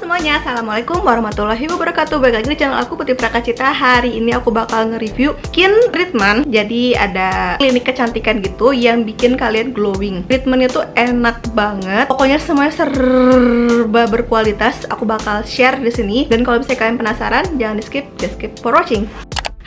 semuanya, assalamualaikum warahmatullahi wabarakatuh. Balik lagi di channel aku Putri Prakacita. Hari ini aku bakal nge-review skin treatment. Jadi ada klinik kecantikan gitu yang bikin kalian glowing. Treatmentnya tuh enak banget. Pokoknya semuanya serba berkualitas. Aku bakal share di sini. Dan kalau misalnya kalian penasaran, jangan di skip, just skip for watching.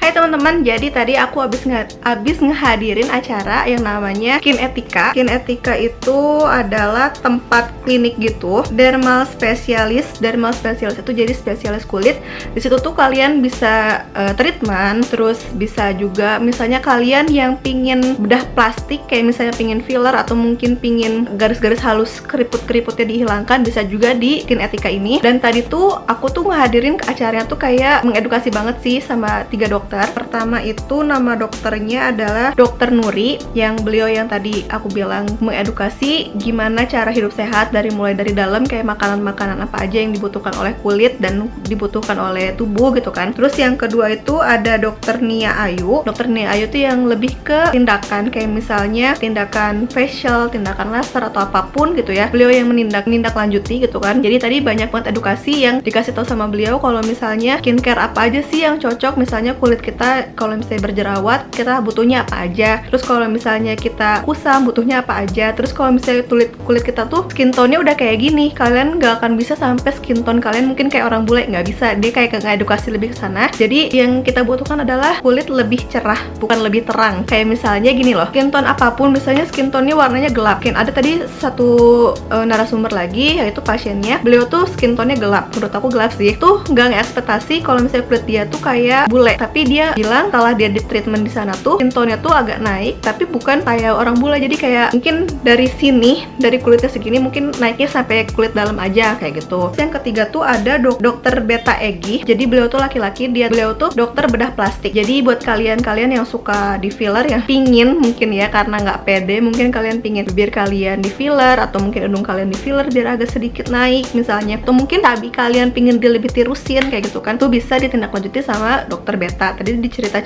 Hai teman-teman, jadi tadi aku habis ngehadirin acara yang namanya Skin Etika. Skin Etika itu adalah tempat klinik gitu, dermal spesialis itu jadi spesialis kulit. Di situ tuh kalian bisa treatment, terus bisa juga misalnya kalian yang pingin bedah plastik, kayak misalnya pingin filler atau mungkin pingin garis-garis halus keriput-keriputnya dihilangkan, bisa juga di Skin Etika ini. Dan tadi tuh aku tuh ngehadirin ke acaranya tuh kayak mengedukasi banget sih sama 3 dokter. Pertama itu nama dokternya adalah Dokter Nuri, yang beliau yang tadi aku bilang mengedukasi gimana cara hidup sehat mulai dari dalam, kayak makanan-makanan apa aja yang dibutuhkan oleh kulit dan dibutuhkan oleh tubuh gitu kan. Terus yang kedua itu ada Dokter Nia Ayu. Dokter Nia Ayu tuh yang lebih ke tindakan, kayak misalnya tindakan facial, tindakan laser atau apapun gitu ya. Beliau yang menindaklanjuti gitu kan. Jadi tadi banyak banget edukasi yang dikasih tahu sama beliau kalau misalnya skincare apa aja sih yang cocok, misalnya kulit kita kalau misalnya berjerawat kita butuhnya apa aja, terus kalau misalnya kita kusam butuhnya apa aja, terus kalau misalnya kulit kita tuh skin tone-nya udah kayak gini, kalian nggak akan bisa sampai skin tone kalian mungkin kayak orang bule, nggak bisa. Dia kayak ngedukasi lebih ke sana. Jadi yang kita butuhkan adalah kulit lebih cerah, bukan lebih terang. Kayak misalnya gini loh, skin tone apapun, misalnya skin tone-nya warnanya gelap. Mungkin ada tadi satu narasumber lagi, yaitu pasiennya, beliau tuh skin tone-nya gelap. Menurut aku gelap sih. Tuh nggak ekspektasi kalau misalnya kulit dia tuh kayak bule, tapi dia bilang setelah dia di treatment di sana tuh skin tone-nya tuh agak naik, tapi bukan kayak orang bule. Jadi kayak mungkin dari sini, dari kulitnya segini mungkin naiknya sampai kulit dalam aja kayak gitu. Yang ketiga tuh ada Dokter Beta Egi. Jadi beliau tuh laki-laki, beliau tuh dokter bedah plastik. Jadi buat kalian yang suka di filler, yang pingin mungkin ya karena nggak pede, mungkin kalian pingin bibir kalian di filler atau mungkin hidung kalian di filler biar agak sedikit naik misalnya, atau mungkin tabi kalian pingin dia lebih tirusin kayak gitu kan, tuh bisa ditindaklanjuti sama Dokter Beta. Tadi dicerita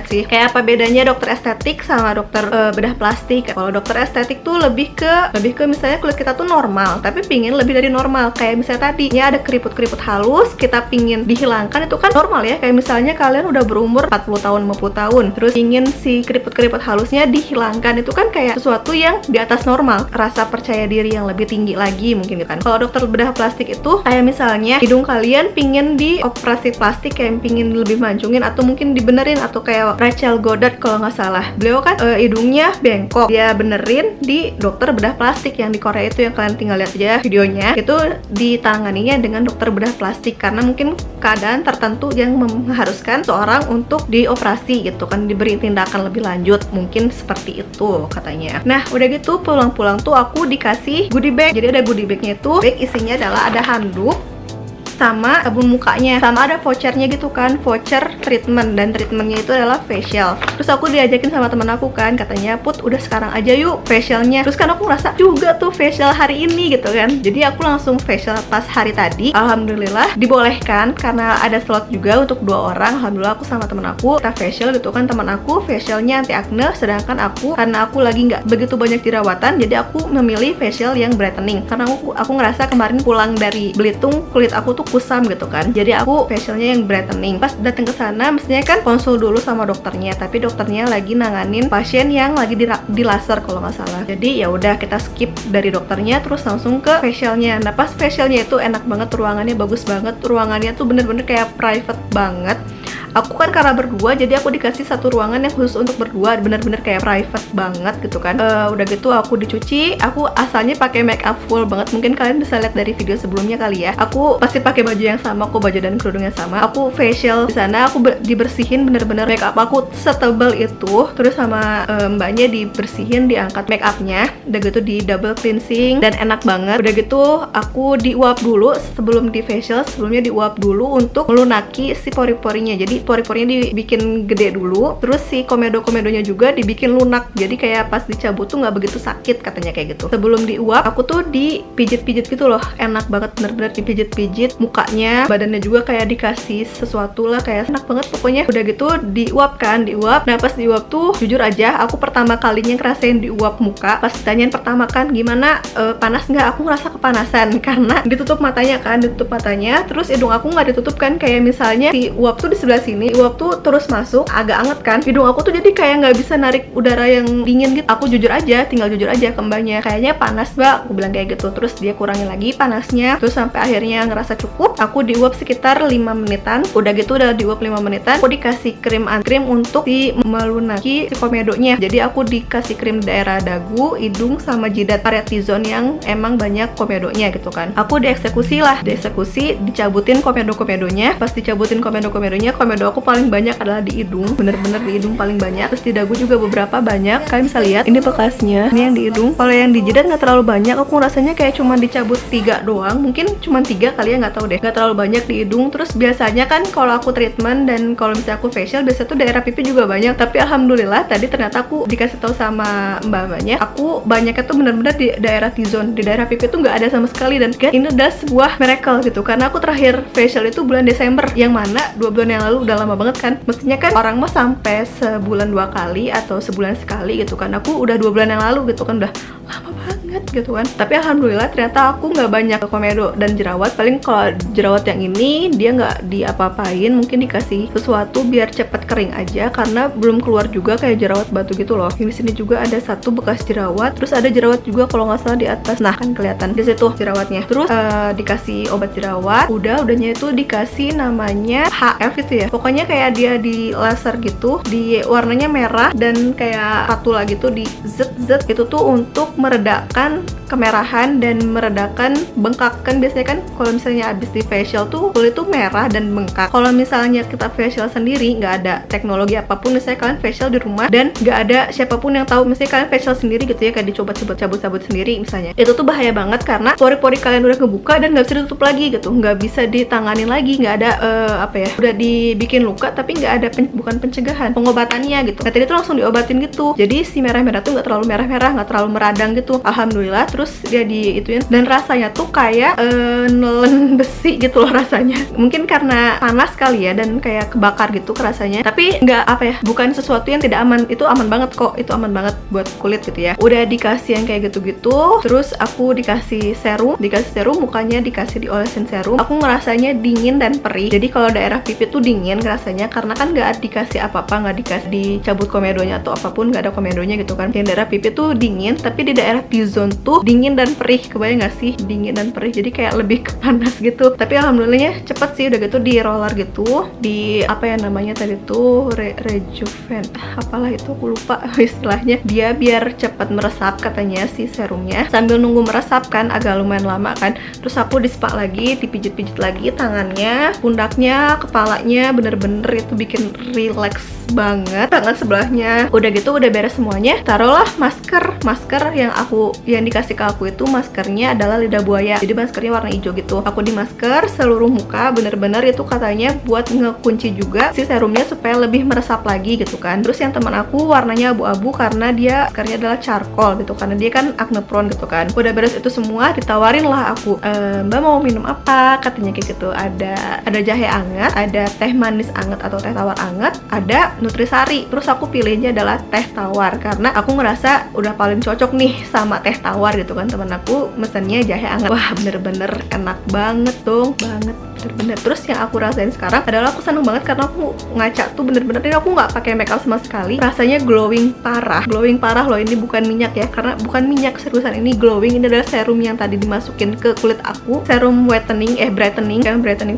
sih kayak apa bedanya dokter estetik sama dokter bedah plastik. Kalau dokter estetik tuh lebih ke misalnya kulit kita tuh normal tapi pingin lebih dari normal, kayak misalnya tadi ya ada keriput-keriput halus kita pingin dihilangkan, itu kan normal ya. Kayak misalnya kalian udah berumur 40 tahun 50 tahun terus ingin si keriput-keriput halusnya dihilangkan, itu kan kayak sesuatu yang di atas normal, rasa percaya diri yang lebih tinggi lagi mungkin kan. Kalau dokter bedah plastik itu kayak misalnya hidung kalian pingin dioperasi plastik, kayak pingin lebih mancungin atau mungkin dibenerin, atau kayak Rachel Goddard kalau nggak salah, beliau kan hidungnya bengkok, dia benerin di dokter bedah plastik yang di Korea itu, yang kalian tinggal lihat aja videonya, itu ditanganinya dengan dokter bedah plastik karena mungkin keadaan tertentu yang mengharuskan seorang untuk dioperasi gitu kan, diberi tindakan lebih lanjut, mungkin seperti itu katanya. Nah udah gitu pulang-pulang tuh aku dikasih goodie bag. Jadi ada goodie bagnya itu, bag isinya adalah ada handuk sama sabun mukanya, sama ada vouchernya gitu kan, voucher treatment, dan treatmentnya itu adalah facial. Terus aku diajakin sama temen aku kan, katanya Put udah sekarang aja yuk facialnya. Terus kan aku ngerasa juga tuh facial hari ini gitu kan, jadi aku langsung facial pas hari tadi. Alhamdulillah dibolehkan karena ada slot juga untuk 2 orang. Alhamdulillah aku sama temen aku kita facial gitu kan. Temen aku facialnya anti acne, sedangkan aku karena aku lagi nggak begitu banyak jerawatan, jadi aku memilih facial yang brightening karena aku ngerasa kemarin pulang dari Belitung kulit aku tuh kusam gitu kan, jadi aku facialnya yang brightening. Pas datang ke sana mestinya kan konsul dulu sama dokternya, tapi dokternya lagi nanganin pasien yang lagi di laser kalau nggak salah. Jadi ya udah kita skip dari dokternya terus langsung ke facialnya. Nah pas facialnya itu enak banget, ruangannya bagus banget, ruangannya tuh bener-bener kayak private banget. Aku kan karena berdua, jadi aku dikasih satu ruangan yang khusus untuk berdua, bener-bener kayak private banget gitu kan. Udah gitu aku dicuci, aku asalnya pakai make up full banget. Mungkin kalian bisa lihat dari video sebelumnya kali ya. Aku pasti pakai baju yang sama, aku baju dan kerudung yang sama. Aku facial di sana, aku dibersihin bener-bener make up aku setebal itu. Terus sama mbaknya dibersihin, diangkat make upnya. Udah gitu di double cleansing dan enak banget. Udah gitu aku diuap dulu sebelum di facial, sebelumnya diuap dulu untuk melunaki si pori-porinya. Jadi pori-porinya dibikin gede dulu, terus si komedo-komedonya juga dibikin lunak, jadi kayak pas dicabut tuh nggak begitu sakit katanya kayak gitu. Sebelum diuap aku tuh dipijit-pijit gitu loh, enak banget, bener-bener dipijit-pijit mukanya, badannya juga kayak dikasih sesuatu lah, kayak enak banget pokoknya. Udah gitu diuap kan, diuap. Nah pas diuap tuh jujur aja aku pertama kalinya ngerasain diuap muka, pas ditanyain pertama kan gimana, panas nggak, aku ngerasa kepanasan karena ditutup matanya kan, ditutup matanya, terus hidung aku nggak ditutup kan, kayak misalnya si uap tuh di sebelah sini, uap tuh terus masuk, agak anget kan, hidung aku tuh jadi kayak nggak bisa narik udara yang dingin gitu. Aku jujur aja, tinggal jujur aja ke mbaknya, kayaknya panas mbak, aku bilang kayak gitu. Terus dia kurangin lagi panasnya, terus sampai akhirnya ngerasa cukup. Aku diuap sekitar 5 menitan. Udah gitu udah diuap 5 menitan, aku dikasih krim untuk melunaki si komedonya. Jadi aku dikasih krim daerah dagu, hidung, sama jidat area T-zone yang emang banyak komedonya gitu kan. Aku dieksekusi lah, dicabutin komedo-komedonya. Pas dicabutin komedo-komedonya, komedo aku paling banyak adalah di hidung, bener-bener di hidung paling banyak. Terus di dagu juga beberapa banyak, kalian bisa lihat ini bekasnya, ini yang di hidung. Kalau yang di jidat nggak terlalu banyak, aku rasanya kayak cuma dicabut 3 doang, mungkin cuma 3 kali ya, nggak tahu deh, nggak terlalu banyak di hidung. Terus biasanya kan kalau aku treatment dan kalau misalnya aku facial, biasa tuh daerah pipi juga banyak, tapi alhamdulillah tadi ternyata aku dikasih tahu sama mbak-mbaknya, aku banyaknya tuh bener-bener di daerah T-zone, di daerah pipi tuh nggak ada sama sekali. Dan ini adalah sebuah miracle gitu, karena aku terakhir facial itu bulan Desember, yang mana 2 bulan yang lalu, udah lama banget kan. Mestinya kan orang mah sampai sebulan 2 kali atau sebulan sekali gitu kan, aku udah 2 bulan yang lalu gitu kan, udah lama banget gitu kan. Tapi alhamdulillah ternyata aku nggak banyak komedo dan jerawat. Paling kalau jerawat yang ini dia nggak diapa-apain, mungkin dikasih sesuatu biar cepet kering aja, karena belum keluar juga kayak jerawat batu gitu loh. Di sini juga ada satu bekas jerawat, terus ada jerawat juga kalau nggak salah di atas, nah kan kelihatan di situ jerawatnya. Terus dikasih obat jerawat, udahnya itu dikasih namanya HF gitu ya, pokoknya kayak dia di laser gitu, di warnanya merah dan kayak patula gitu, di zet itu tuh untuk meredakan kemerahan dan meredakan bengkak. Kan biasanya kan kalau misalnya abis di facial tuh kulit tuh merah dan bengkak. Kalau misalnya kita facial sendiri, nggak ada teknologi apapun, misalnya kalian facial di rumah dan nggak ada siapapun yang tahu, misalnya kalian facial sendiri gitu ya, kayak dicoba-coba cabut-cabut sendiri misalnya, itu tuh bahaya banget karena pori-pori kalian udah kebuka dan nggak bisa ditutup lagi gitu, nggak bisa ditanganin lagi, nggak ada udah dibikin luka tapi nggak ada bukan pencegahan, pengobatannya gitu. Nah tadi tuh langsung diobatin gitu, jadi si merah-merah tuh nggak terlalu merah-merah, nggak terlalu meradang gitu, alhamdulillah. Terus dia diituin dan rasanya tuh kayak nelen besi gitu loh rasanya, mungkin karena panas kali ya dan kayak kebakar gitu rasanya, tapi nggak bukan sesuatu yang tidak aman, itu aman banget kok, itu aman banget buat kulit gitu ya. Udah dikasih yang kayak gitu-gitu, terus aku dikasih serum, mukanya dikasih diolesin serum. Aku ngerasanya dingin dan perih, jadi kalau daerah pipi tuh dingin rasanya karena kan nggak dikasih apa-apa, nggak dikasih dicabut komedonya atau apapun, nggak ada komedonya gitu kan. Yang daerah pipi tuh dingin, tapi di daerah T-zone tuh dingin dan perih, kebayang nggak sih, dingin dan perih, jadi kayak lebih ke panas gitu. Tapi alhamdulillahnya cepet sih, udah gitu di roller gitu, di namanya tadi tuh rejuven, apalah itu aku lupa istilahnya, dia biar cepet meresap katanya si serumnya. Sambil nunggu meresap kan agak lumayan lama kan, terus aku di-spa lagi, dipijit-pijit lagi tangannya, pundaknya, kepalanya, bener-bener itu bikin relax banget. Tangan sebelahnya udah gitu, udah beres semuanya, taruhlah masker yang dikasih ke aku itu maskernya adalah lidah buaya, jadi maskernya warna hijau gitu. Aku di masker seluruh muka, bener-bener itu katanya buat ngekunci juga si serumnya supaya lebih meresap lagi gitu kan. Terus yang teman aku warnanya abu-abu karena dia maskernya adalah charcoal gitu, karena dia kan acne prone gitu kan. Udah beres itu semua, ditawarin lah aku, mbak mau minum apa, katanya kayak gitu. Ada jahe anget, ada teh manis anget atau teh tawar anget, ada nutrisari. Terus aku pilihnya adalah teh tawar karena aku ngerasa udah paling cocok nih sama teh tawar gitu kan. Temen aku mesennya jahe anget, wah bener-bener enak banget dong, bener-bener. Terus yang aku rasain sekarang adalah aku seneng banget karena aku ngaca tuh bener-bener, ini aku nggak pakai makeup sama sekali, rasanya glowing parah loh. Ini bukan minyak ya, karena bukan minyak, seriusan ini glowing. Ini adalah serum yang tadi dimasukin ke kulit aku, serum brightening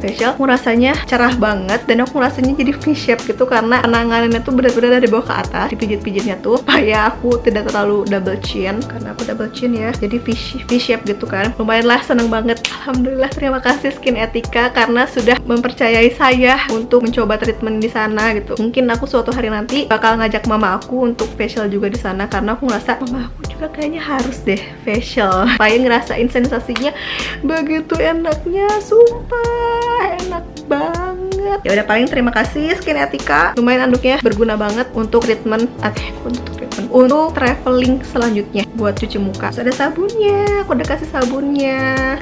facial. Aku rasanya cerah banget dan aku rasanya jadi V-shape gitu karena penanganannya tuh bener-bener dari bawah ke atas, dipijit-pijitnya tuh supaya aku tidak terlalu double chin, karena aku double chin ya, jadi V-shape gitu kan. Lumayan lah, seneng banget, alhamdulillah. Terima kasih Skin Etika karena sudah mempercayai saya untuk mencoba treatment di sana gitu. Mungkin aku suatu hari nanti bakal ngajak mama aku untuk facial juga di sana, karena aku ngerasa mama aku juga kayaknya harus deh facial supaya ngerasain sensasinya begitu enaknya, sumpah enak banget. banget. Ya udah, paling terima kasih Skin Etika. Lumayan anduknya berguna banget untuk treatment untuk traveling selanjutnya buat cuci muka. Terus ada sabunnya, aku udah kasih sabunnya.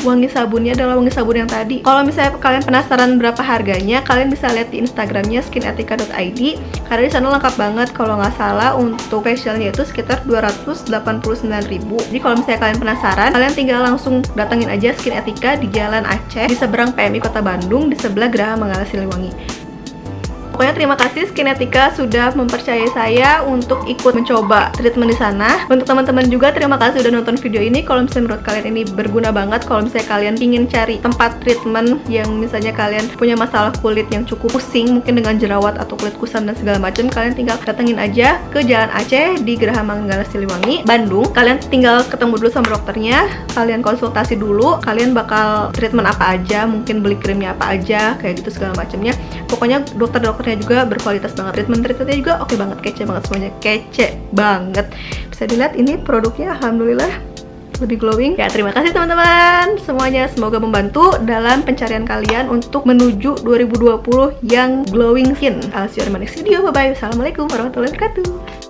Wangi sabunnya adalah wangi sabun yang tadi. Kalau misalnya kalian penasaran berapa harganya, kalian bisa lihat di Instagramnya skinetika.id, karena di sana lengkap banget. Kalau nggak salah untuk facialnya itu sekitar 289.000. Jadi kalau misalnya kalian penasaran, kalian tinggal langsung datengin aja Skin Etika di Jalan Aceh, di seberang PMI Kota Bandung, di sebelah Geraha Manggala Siliwangi. Pokoknya terima kasih Skin Etika sudah mempercayai saya untuk ikut mencoba treatment di sana. Untuk teman-teman juga terima kasih sudah nonton video ini. Kalau misalnya menurut kalian ini berguna banget, kalau misalnya kalian ingin cari tempat treatment yang misalnya kalian punya masalah kulit yang cukup pusing, mungkin dengan jerawat atau kulit kusam dan segala macam, kalian tinggal datengin aja ke Jalan Aceh di Geraha Manggala Siliwangi, Bandung. Kalian tinggal ketemu dulu sama dokternya, kalian konsultasi dulu, kalian bakal treatment apa aja, mungkin beli krimnya apa aja, kayak gitu segala macamnya. Pokoknya dokternya juga berkualitas banget, treatmentnya juga oke banget, kece banget, semuanya kece banget. Bisa dilihat ini produknya, alhamdulillah lebih glowing. Ya, terima kasih teman-teman semuanya, semoga membantu dalam pencarian kalian untuk menuju 2020 yang glowing skin. I'll see you in my next video. Bye bye. Assalamualaikum warahmatullahi wabarakatuh.